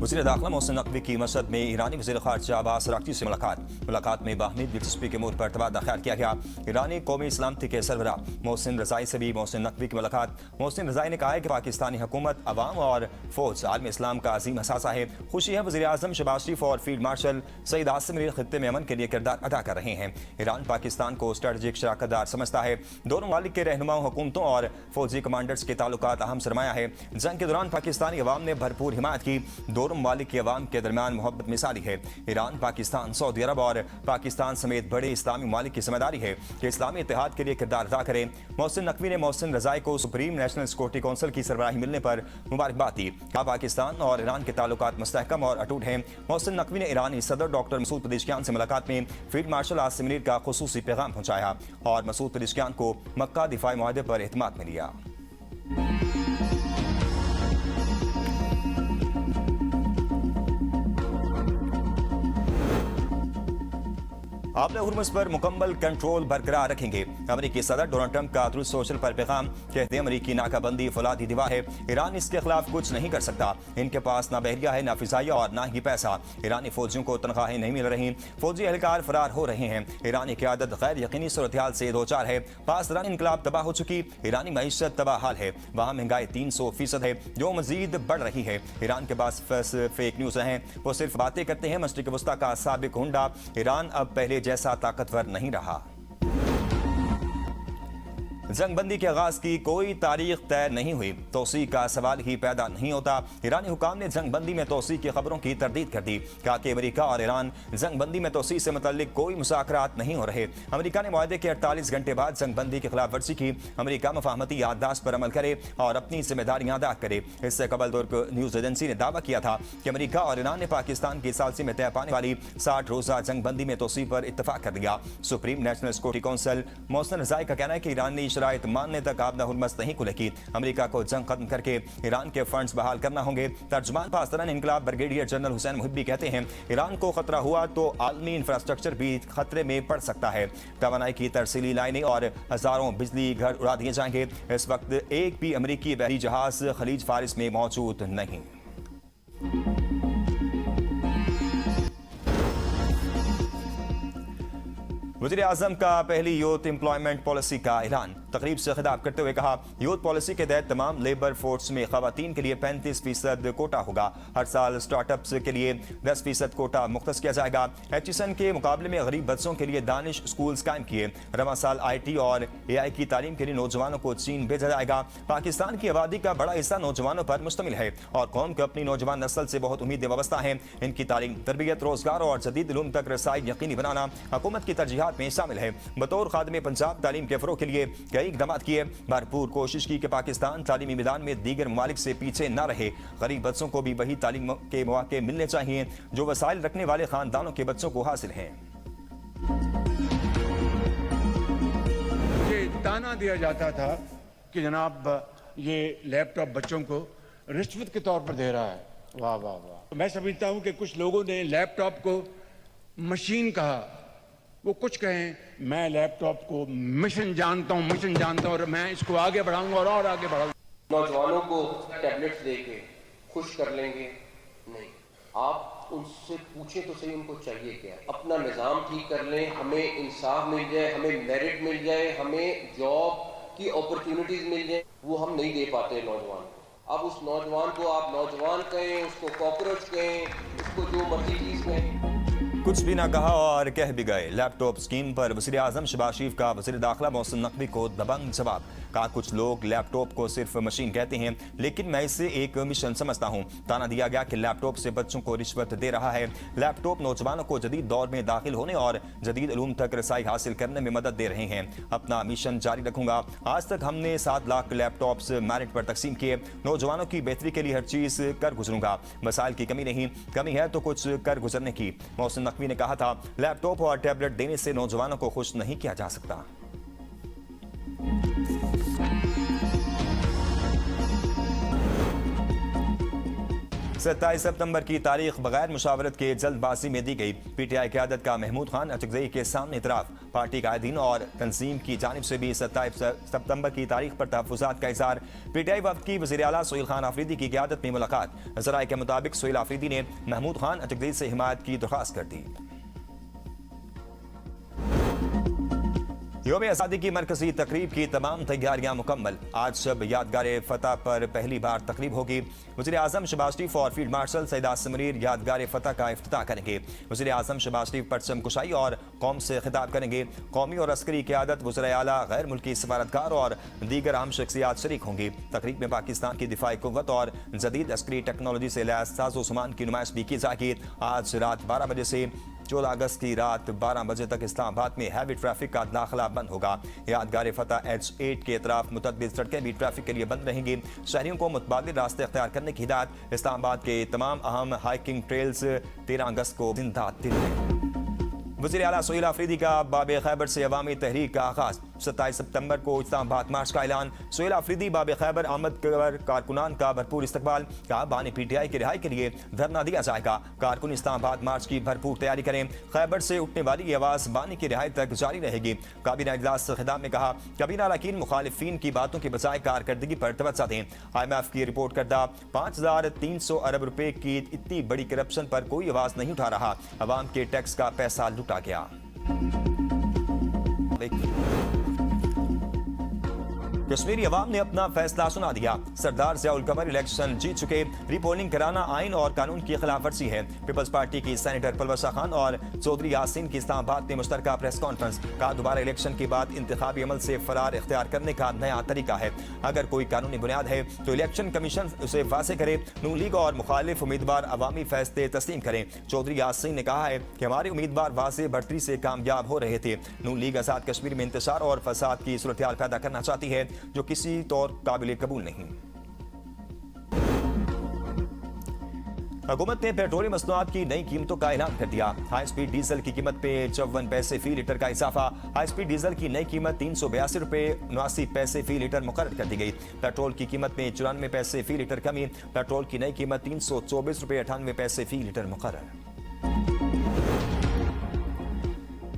वज़ीर दाखिला मोहसिन नकवी की मसद में ईरानी वज़ीर ख़ारजा अब्बास अराग़ची से मुलाकात में बाहमी दिलचस्पी के मोड़ पर तबादला ख्याल किया गया। ईरानी कौमी सलामती के सरबराह मोहसिन रज़ाई से भी मोहसिन नकवी की मुलाकात। मोहसिन रज़ाई ने कहा है कि पाकिस्तानी हुकूमत, अवाम और फ़ौज आलम इस्लाम का अजीम असासा है। खुशी है वज़ीर आज़म शहबाज शरीफ और फील्ड मार्शल सईद आसिम मीर खित्ते में अमन के लिए किरदार अदा कर रहे हैं। ईरान पाकिस्तान को स्ट्रेटजिक शराकतदार समझता है। दोनों ममालिक के रहनुमाओं, हुकूमतों और फौजी कमांडर्स के ताल्लुकात अहम सरमाया है। जंग के दौरान पाकिस्तानी अवाम ने भरपूर हिमायत की। दोनों ममालिक के अवाम के दरमियान मोहब्बत मिसाली है। ईरान, पाकिस्तान, सऊदी अरब और पाकिस्तान समेत बड़े इस्लामी ममालिक की जिम्मेदारी है कि इस्लामी इत्तेहाद के लिए किरदार अदा करें। मोहसिन नकवी ने मोहसिन रज़ाई को सुप्रीम नेशनल सिक्योरिटी काउंसिल की सरबराही मिलने पर मुबारकबाद दी। कहा पाकिस्तान और ईरान के ताल्लुकात मुस्तहकम और अटूट हैं। मोहसिन नकवी ने ईरानी सदर डॉक्टर मसूद पेज़ेशकियान से मुलाकात में फील्ड मार्शल आसिम मीर का खुसूसी पैगाम पहुंचाया और मसूद पेज़ेशकियान को मक्का दिफाई मुआहदे पर एतमाद में लिया। आपने हुर्मुज़ पर मुकम्मल कंट्रोल बरकरार रखेंगे। अमेरिकी सदर डोनाल्ड ट्रंप का ट्रूथ सोशल पर पैगाम, कहते हैं अमेरिकी नाकाबंदी फौलादी दीवार है। ईरान इसके खिलाफ कुछ नहीं कर सकता। इनके पास ना बहरिया है, ना फिजाइया और ना ही पैसा। ईरानी फौजियों को तनख्वाहें नहीं मिल रही, फौजी एहलकार फरार हो रहे हैं। ईरानी क़यादत गैर यकीनी सूरत हाल से दो चार है। पासदारान इनकलाब तबाह हो चुकी, ईरानी मईशत तबाह हाल है। वहाँ महंगाई 300% है जो मजीद बढ़ रही है। ईरान के पास फेक न्यूज़ हैं, वो सिर्फ बातें करते हैं। मशरिक़ वस्ता का साबिक हुंडा ईरान अब पहले जैसा ताकतवर नहीं रहा। जंगबंदी के आगाज की कोई तारीख तय नहीं हुई, तोसी का सवाल ही पैदा नहीं होता। ईरानी हुकाम ने जंगबंदी में तोसी की खबरों की तरदीद कर दी। कहा कि अमेरिका और ईरान जंगबंदी में तोसी से मुतल्लिक कोई मुज़ाकरात नहीं हो रहे। अमेरिका ने मुआहदे के 48 घंटे बाद जंगबंदी की खिलाफ वर्जी की। अमेरिका मफाहमती याददाश्त पर अमल करे और अपनी जिम्मेदारियां अदा करे। इससे कबल तुर्क न्यूज़ एजेंसी ने दावा किया था कि अमेरिका और ईरान ने पाकिस्तान की सालसी में तय पाने वाली 60 रोज़ा जंगबंदी में तोसी पर इत्तफाक कर दिया। Supreme national security council Mohsen Rezaei का कहना है कि ईरान ने शराइत मानने तक आपदा हुर्मस नहीं खुलेगी। अमेरिका को जंग खत्म करके ईरान के फंड्स बहाल करना होंगे। तर्जुमान पासदारान इनकलाब ब्रिगेडियर जनरल हुसैन मुहिब्बी कहते हैं ईरान को खतरा हुआ तो आलमी इंफ्रास्ट्रक्चर भी खतरे में पड़ सकता है। तवानाई की तरसीली लाइनें और हजारों बिजली घर उड़ा दिए जाएंगे। इस वक्त एक भी अमेरिकी बहरी जहाज खलीज फारिस में मौजूद नहीं। वज़ीर आज़म का पहली यूथ एम्प्लॉयमेंट पॉलिसी का ऐलान। तकरीब से खिताब करते हुए कहा यूथ पॉलिसी के तहत तमाम लेबर फोर्स में ख़वातीन के लिए 35% कोटा होगा। हर साल स्टार्टअप्स के लिए 10% कोटा मुख्तस किया जाएगा। HSN के मुकाबले में गरीब बच्चों के लिए दानिश स्कूल्स कायम किए। रवां साल IT और AI की तालीम के लिए नौजवानों को चीन भेजा जाएगा। पाकिस्तान की आबादी का बड़ा हिस्सा नौजवानों पर मुश्तमिल है और कौम को अपनी नौजवान नस्ल से बहुत उम्मीदें वाबस्ता हैं। इनकी तालीम, तरबियत, रोजगार और जदीद इल्म तक रसाई यकीनी बनाना हुकूमत की तरजीहात में शामिल है। बतौर खादिम पंजाब तालीम के फरोग के लिए कई इक़दाम किए। भरपूर कोशिश की कि पाकिस्तान तालीमी मैदान में दीगर ममालिक से पीछे न रहे। गरीब बच्चों को भी वही तालीम के मौके मिलने चाहिए जो वसाइल रखने वाले खानदानों के बच्चों को हासिल हैं। ये ताना दिया जाता था कि जनाब ये लैपटॉप बच्चों को रिश्वत के तौर पर दे रहा है। वाह वाह वाह। मैं समझता हूं कि कुछ लोगों ने लैपटॉप को मशीन कहा। वो कुछ कहें, मैं लैपटॉप को मिशन जानता हूं, मिशन जानता हूं और मैं इसको आगे बढ़ाऊंगा और आगे बढ़ाऊंगा। नौजवानों को टैबलेट्स देके खुश कर लेंगे नहीं, आप उनसे पूछें तो सही उनको चाहिए क्या। अपना निज़ाम ठीक कर लें, हमें इंसाफ मिल जाए, हमें मेरिट मिल जाए, हमें जॉब की अपॉर्चुनिटीज मिल जाए। वो हम नहीं दे पाते नौजवान को। अब उस नौजवान को आप नौजवान कहें, उसको कॉकरोच कहें, उसको जो मर्जी चीज़ कहें। कुछ भी ना कहा और कह भी गए। लैपटॉप स्कीम पर वज़ीर आज़म शहबाज शरीफ का वज़ीर दाखिला मोहसिन नकवी को दबंग जवाब। कहा कुछ लोग लैपटॉप को सिर्फ मशीन कहते हैं लेकिन मैं इसे एक मिशन समझता हूं। ताना दिया गया कि लैपटॉप से बच्चों को रिश्वत दे रहा है। लैपटॉप नौजवानों को जदीद दौर में दाखिल होने और जदीद इल्म तक रसाई हासिल करने में मदद दे रहे हैं। अपना मिशन जारी रखूंगा। आज तक हमने 7 लाख लैपटॉप्स मेरिट पर तकसीम किए। नौजवानों की बेहतरी के लिए हर चीज़ कर गुजरूंगा। वसाइल की कमी नहीं, कमी है तो कुछ कर गुजरने की। मोहसिन नकवी ने कहा था लैपटॉप और टैबलेट देने से नौजवानों को खुश नहीं किया जा सकता। 27 सितंबर की तारीख बगैर मुशावरत के जल्दबाजी में दी गई। पीटीआई क़यादत का महमूद खान अचकजई के सामने इतराफ। पार्टी कायदीन और तंजीम की जानिब से भी 27 सितंबर की तारीख पर तहफ़्फ़ुज़ात का इज़हार। पीटीआई वफ़द की वज़ीर आला सोहेल खान आफरीदी की क़यादत में मुलाकात। ज़राए के मुताबिक सोहेल आफरीदी ने महमूद खान अचकजई से हिमायत की दरख्वास्त कर दी। यौम आज़ादी की मरकजी तकरीब की तमाम तैयारियां मुकम्मल। आज शब यादगार फतह पर पहली बार तकरीब होगी। वज़ीर आज़म शहबाज शरीफ और फील्ड मार्शल सईद आसिम मुनीर यादगार फतह का इफ्तिताह करेंगे। वज़ीर आज़म शहबाज शरीफ परचम कुशाई और कौम से खिताब करेंगे। कौमी और अस्करी क़यादत, वज़ीर आला, गैर मुल्की सफारतकार और दीगर अहम शख्सियात शरीक होंगी। तकरीब में पाकिस्तान की दिफाई कुव्वत और जदीद अस्करी टेक्नोलॉजी से लैस साजो सामान की नुमाइश भी की जाएगी। आज रात 12 बजे से 14 अगस्त की रात 12 बजे तक इस्लामाबाद में हैवी ट्रैफिक का दाखिला बंद होगा। यादगार फतह H8 के अतराफ मुतअद्दिद सड़कें भी ट्रैफिक के लिए बंद रहेंगी। शहरियों को मुतबादिल रास्ते अख्तियार करने की हिदायत। इस्लामाबाद के तमाम अहम हाइकिंग ट्रेल्स 13 अगस्त को जिंदा दिल में। वज़ीर आला सोहेल आफरीदी का बाब खैबर से अवामी तहरीक का आगाज। 27 सितंबर को इस्लामाबाद मार्च का ऐलान। सोहेल आफरीदी बाब खैबर आमद कर कारकुनान का भरपूर इस्तकबाल। कहा बानी पीटीआई की रिहाई के लिए धरना दिया जाएगा। कारकुन इस्लामाबाद मार्च की भरपूर तैयारी करें। खैबर से उठने वाली ये आवाज़ बानी की रिहाई तक जारी रहेगी। काबीना इजलास से खिताब में कहा काबीना अरकान मुखालिफिन की बातों के बजाय कारकर्दगी पर तवज्जो दें। IMF की रिपोर्ट करदा 5300 अरब रुपए की इतनी बड़ी करप्शन पर कोई आवाज़ नहीं उठा रहा। अवाम के टैक्स का पैसा लूटा गया। कश्मीरी अवाम ने अपना फैसला सुना दिया। सरदार ज़ियाउल कमर इलेक्शन जीत चुके। रिपोलिंग कराना आइन और कानून की खिलाफ वर्जी है। पीपल्स पार्टी की सेनेटर पलवसा खान और चौधरी यासीन की इस्लामाबाद में मुश्तरका प्रेस कॉन्फ्रेंस। कहा दोबारा इलेक्शन के बाद इंतखाबी अमल से फरार इख्तियार करने का नया तरीका है। अगर कोई कानूनी बुनियाद है तो इलेक्शन कमीशन उसे वाज़ेह करे। नून लीग और मुखालिफ उम्मीदवार अवामी फैसले तस्लीम करें। चौधरी यासीन ने कहा है कि हमारे उम्मीदवार वाज़ेह बढ़तरी से कामयाब हो रहे थे। नून लीग आज़ाद कश्मीर में इंतशार और फसाद की सूरत हाल पैदा करना चाहती है जो किसी तौर काबिल कबूल नहीं। हुकूमत ने पेट्रोलियम मसनूआत की नई कीमतों का ऐलान कर दिया। हाई स्पीड डीजल की कीमत पे 54 पैसे फी लीटर का इजाफा। हाई स्पीड डीजल की नई कीमत 382 रुपए 79 पैसे फी लीटर मुकर्रर कर दी गई। पेट्रोल की कीमत में 94 पैसे फी लीटर कमी। पेट्रोल की नई कीमत 324 रुपए 98 पैसे फी लीटर मुकर्रर।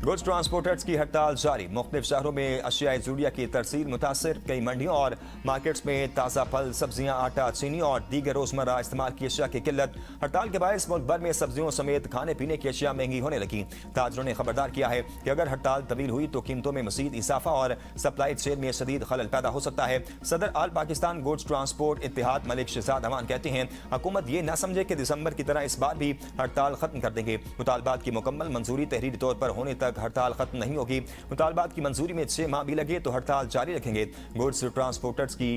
गुड्स ट्रांसपोर्टर्स की हड़ताल जारी। मुख्तलिफ शहरों में अशियाए ज़रूरिया की तरसील मुतासर। कई मंडियों और मार्केट्स में ताज़ा फल, सब्जियां, आटा, चीनी और दीगर रोज़मर्रा इस्तेमाल की अशिया की किल्लत। हड़ताल के बायस मुल्क भर में सब्जियों समेत खाने पीने की अशिया महंगी होने लगी। ताजरों ने खबरदार किया है कि अगर हड़ताल तवील हुई तो कीमतों में मज़ीद इजाफा और सप्लाई चेन में शदीद खलल पैदा हो सकता है। सदर आल पाकिस्तान गुड्स ट्रांसपोर्ट इत्तेहाद मलिक शहजाद अमान कहते हैं हुकूमत ये न समझे कि दिसंबर की तरह इस बार भी हड़ताल खत्म कर देंगे। मुतालबात की मुकम्मल मंजूरी तहरीरी तौर पर होने तक हड़ताल खत्म नहीं होगी। मुतालबात की मंजूरी में 6 माह भी लगे तो हड़ताल जारी रखेंगे। गुड्स ट्रांसपोर्टर्स की